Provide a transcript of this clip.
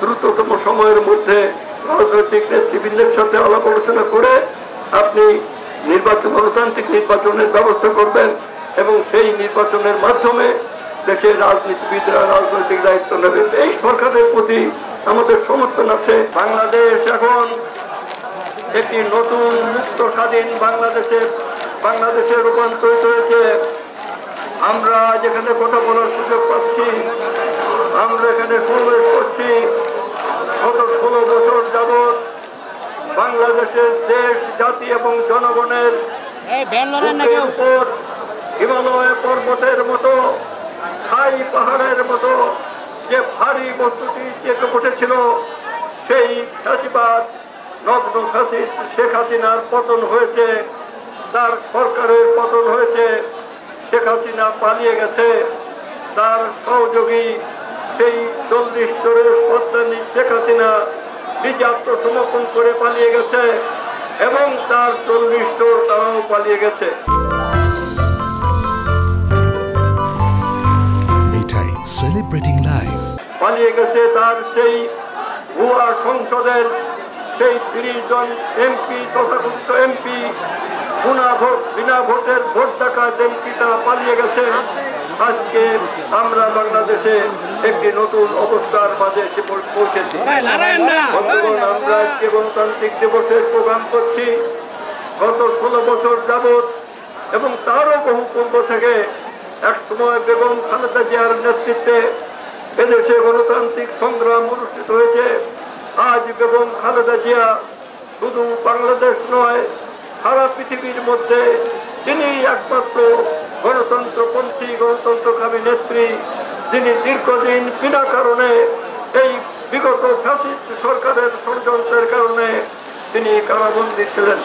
দ্রুততম সময়ের মধ্যে রাজনৈতিক নেতৃবৃন্দের সাথে আলাপ আলোচনা করে আপনি গণতান্ত্রিক নির্বাচনের ব্যবস্থা করবেন এবং সেই নির্বাচনের মাধ্যমে দেশের রাজনীতিবিদরা রাজনৈতিক দায়িত্ব নেবে। এই সরকারের প্রতি আমাদের সমর্থন আছে। বাংলাদেশ এখন একটি নতুন মুক্ত স্বাধীন বাংলাদেশে রূপান্তরিত হয়েছে। আমরা যেখানে কথা বলার সুযোগ পাচ্ছি, আমরা এখানে সমাবেশ করছি। গত 16 বছর যাবৎ বাংলাদেশের দেশ, জাতি এবং জনগণের উপর হিমালয় পর্বতের মতো, খাই পাহাড়ের মতো যে ভারী বস্তুটি চেপে বসেছিল, সেই ফ্যাসিবাদ নগ্ন ফ্যাসিস্ট শেখ হাসিনার পতন হয়েছে, তার সরকারের পতন হয়েছে। শেখ হাসিনা পালিয়ে গেছে, তার সহযোগী সেই 40 চোরের সর্দানি শেখ হাসিনা নিজে আত্মসমর্পণ করে পালিয়ে গেছে এবং তার 40 চোর তারাও পালিয়ে গেছে। Celebrating life. পালিয়ে গেছে তার সেই ভুয়া সংসদের সেই 30 জন এমপি, তথাকথিত এমপি, বিনা ভোটের ভোট ডাকাত এমপি, তারা পালিয়ে গেছে। আজকে আমরা বাংলাদেশে একটি নতুন অবস্থার মাঝে এসে পৌঁছেছি। আমরা আজকে গণতান্ত্রিক দিবসের প্রোগ্রাম করছি। গত 16 বছর যাবৎ এবং তারও বহু পূর্ব থেকে একসময় বেগম খালেদা জিয়ার নেতৃত্বে এদেশে গণতান্ত্রিক সংগ্রাম অনুষ্ঠিত হয়েছে। আজ বেগম খালেদা জিয়া শুধু বাংলাদেশ নয়, সারা পৃথিবীর মধ্যে তিনি একমাত্র গণতন্ত্রপন্থী, গণতন্ত্রকামী নেত্রী, যিনি দীর্ঘদিন বিনা কারণে এই বিগত ফ্যাসিস্ট সরকারের ষড়যন্ত্রের কারণে তিনি কারাবন্দী ছিলেন।